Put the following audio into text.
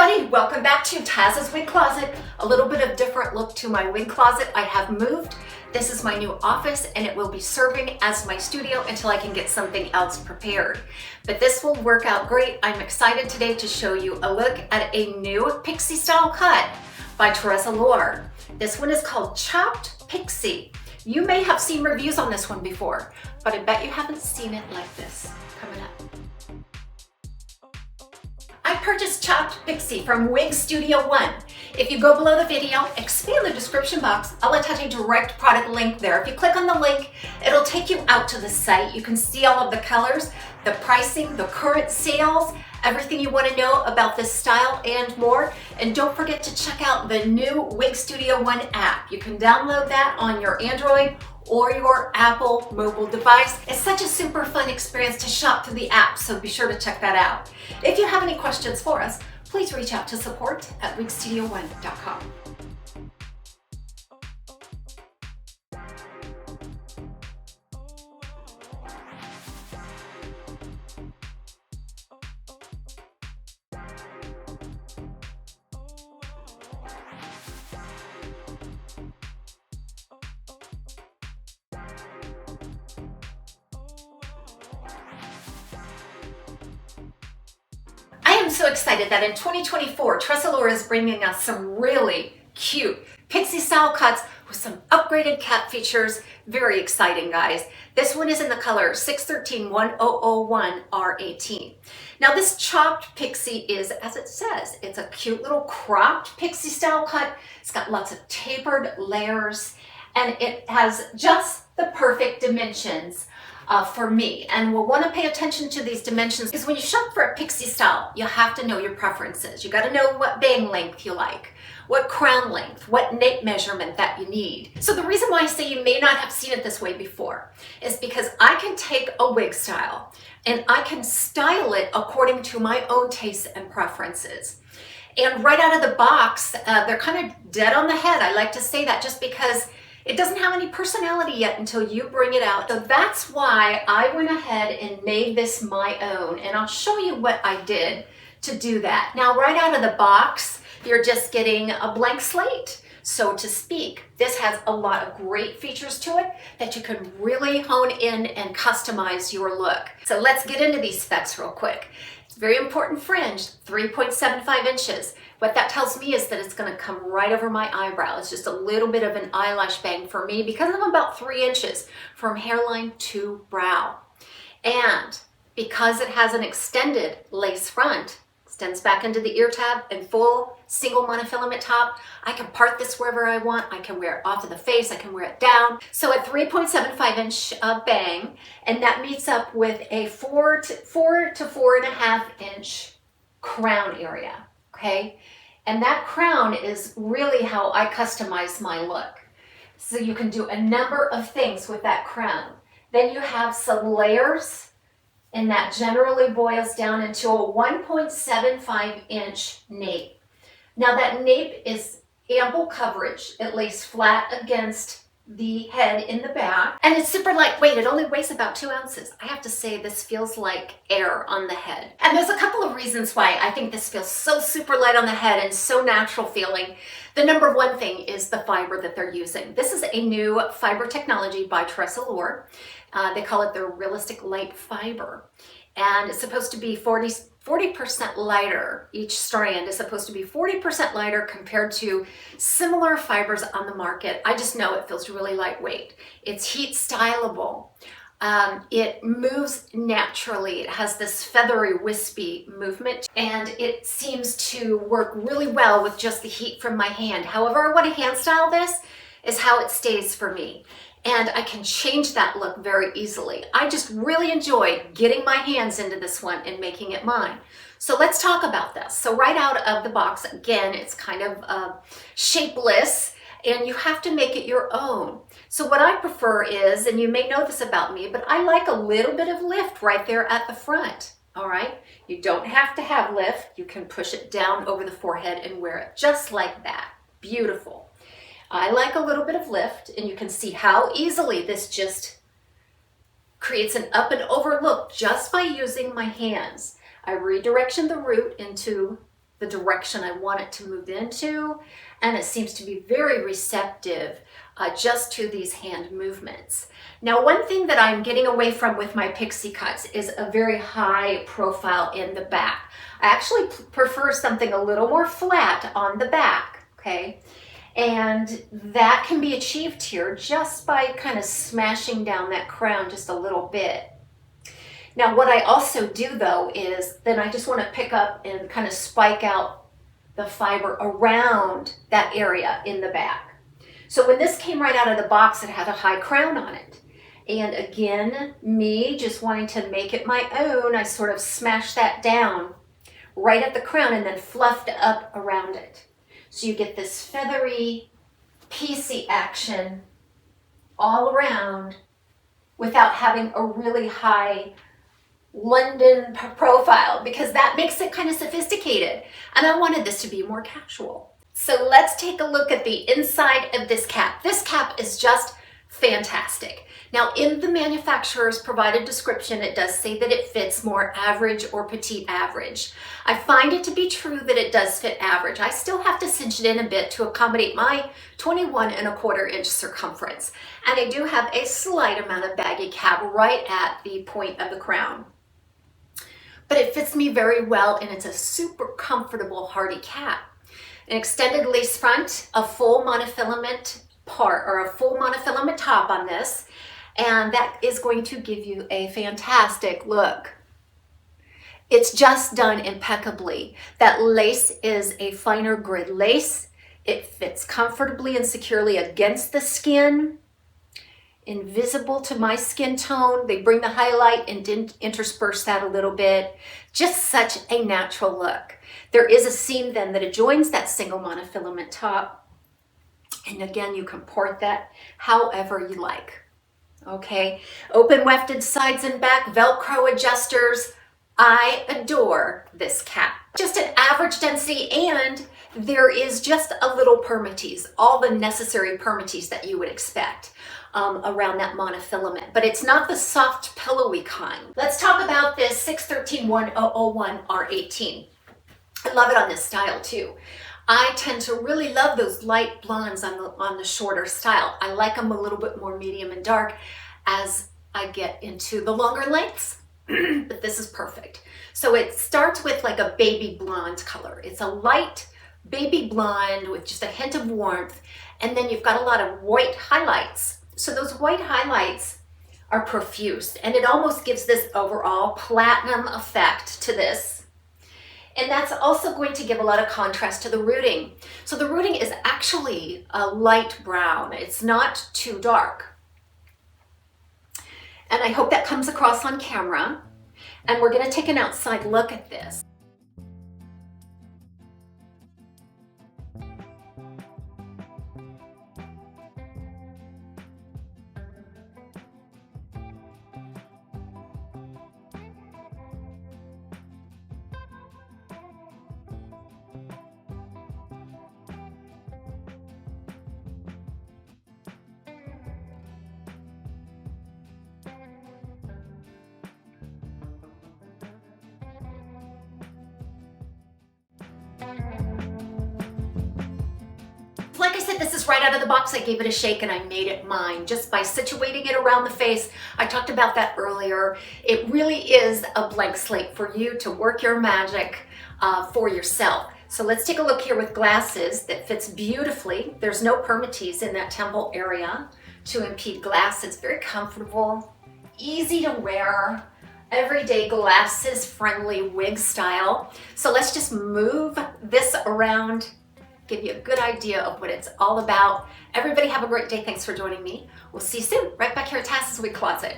everybody, welcome back to TAZ's Wig Closet. A little bit of different look to my wig closet. I have moved. This is my new office and it will be serving as my studio until I can get something else prepared. But this will work out great. I'm excited today to show you a look at a new pixie style cut by Tressallure. This one is called Chopped Pixie. You may have seen reviews on this one before, but I bet you haven't seen it like this. Coming up. I purchased Chopped Pixie from Wig Studio One. If you go below the video, expand the description box, I'll attach a direct product link there. If you click on the link, it'll take you out to the site. You can see all of the colors, the pricing, the current sales, everything you want to know about this style and more. And don't forget to check out the new Wig Studio One app. You can download that on your Android or your Apple mobile device. It's such a super fun experience to shop through the app, so be sure to check that out. If you have any questions for us, please reach out to support@wigstudio1.com. I'm so excited that in 2024, Tressallure is bringing us some really cute pixie style cuts with some upgraded cap features. Very exciting, guys. This one is in the color 613-1001-R18. Now this chopped pixie is, as it says, it's a cute little cropped pixie style cut. It's got lots of tapered layers and it has just the perfect dimensions for me. And we'll want to pay attention to these dimensions because when you shop for a pixie style, you have to know your preferences. You got to know what bang length you like, what crown length, what nape measurement that you need. So the reason why I say you may not have seen it this way before is because I can take a wig style and I can style it according to my own tastes and preferences. And right out of the box, they're kind of dead on the head. I like to say that just because it doesn't have any personality yet until you bring it out. So that's why I went ahead and made this my own. And I'll show you what I did to do that. Now, right out of the box, you're just getting a blank slate, so to speak. This has a lot of great features to it that you can really hone in and customize your look. So let's get into these specs real quick. It's very important fringe, 3.75 inches. What that tells me is that it's going to come right over my eyebrow. It's just a little bit of an eyelash bang for me because I'm about 3 inches from hairline to brow. And because it has an extended lace front, extends back into the ear tab and full single monofilament top, I can part this wherever I want. I can wear it off of the face. I can wear it down. So a 3.75 inch bang, and that meets up with a 4 to 4.5 inch crown area. Okay, and that crown is really how I customize my look. So you can do a number of things with that crown. Then you have some layers, and that generally boils down into a 1.75 inch nape. Now that nape is ample coverage. It lays flat against the head in the back, and it's super lightweight. It only weighs about 2 ounces. I have to say this feels like air on the head. And there's a couple of reasons why I think this feels so super light on the head and so natural feeling. The number one thing is the fiber that they're using. This is a new fiber technology by Tressallure. They call it their realistic light fiber. And it's supposed to be 40% lighter. Each strand is supposed to be 40% lighter compared to similar fibers on the market. I just know it feels really lightweight. It's heat stylable. It moves naturally. It has this feathery, wispy movement, and it seems to work really well with just the heat from my hand. However I want to hand style this is how it stays for me. And I can change that look very easily. I just really enjoy getting my hands into this one and making it mine. So let's talk about this. So right out of the box, again, it's kind of shapeless and you have to make it your own. So what I prefer is, and you may know this about me, but I like a little bit of lift right there at the front. All right, you don't have to have lift. You can push it down over the forehead and wear it just like that. Beautiful. I like a little bit of lift, and you can see how easily this just creates an up and over look just by using my hands. I redirection the root into the direction I want it to move into, and it seems to be very receptive just to these hand movements. Now, one thing that I'm getting away from with my pixie cuts is a very high profile in the back. I actually prefer something a little more flat on the back, okay? And that can be achieved here just by kind of smashing down that crown just a little bit. Now, what I also do though is then I just want to pick up and kind of spike out the fiber around that area in the back. So when this came right out of the box, it had a high crown on it. And again, me just wanting to make it my own, I sort of smashed that down right at the crown and then fluffed up around it. So you get this feathery, piecey action all around without having a really high London profile, because that makes it kind of sophisticated. And I wanted this to be more casual. So let's take a look at the inside of this cap. This cap is just fantastic. Now, in the manufacturer's provided description, it does say that it fits more average or petite average. I find it to be true that it does fit average. I still have to cinch it in a bit to accommodate my 21¼ inch circumference. And I do have a slight amount of baggy cap right at the point of the crown. But it fits me very well, and it's a super comfortable, hardy cap. An extended lace front, a full monofilament part, or a full monofilament top on this, and that is going to give you a fantastic look. It's just done impeccably. That lace is a finer grid lace. It fits comfortably and securely against the skin, invisible to my skin tone. They bring the highlight and intersperse that a little bit. Just such a natural look. There is a seam then that adjoins that single monofilament top. And again, you can port that however you like. Okay, open wefted sides and back, Velcro adjusters. I adore this cap. Just an average density, and there is just a little permatease, all the necessary permatease that you would expect around that monofilament, but it's not the soft pillowy kind. Let's talk about this 613-1001 R18. I love it on this style too. I tend to really love those light blondes on the shorter style. I like them a little bit more medium and dark as I get into the longer lengths, but this is perfect. So it starts with like a baby blonde color. It's a light baby blonde with just a hint of warmth, and then you've got a lot of white highlights. So those white highlights are profuse, and it almost gives this overall platinum effect to this. And that's also going to give a lot of contrast to the rooting. So the rooting is actually a light brown. It's not too dark. And I hope that comes across on camera. And we're going to take an outside look at this. Like I said, this is right out of the box. I gave it a shake and I made it mine just by situating it around the face. I talked about that earlier. It really is a blank slate for you to work your magic for yourself. So let's take a look here with glasses that fits beautifully. There's no permatease in that temple area to impede glass. It's very comfortable, easy to wear, everyday glasses friendly wig style. So let's just move this around, give you a good idea of what it's all about. Everybody have a great day. Thanks for joining me. We'll see you soon, right back here at TAZSWIG Closet.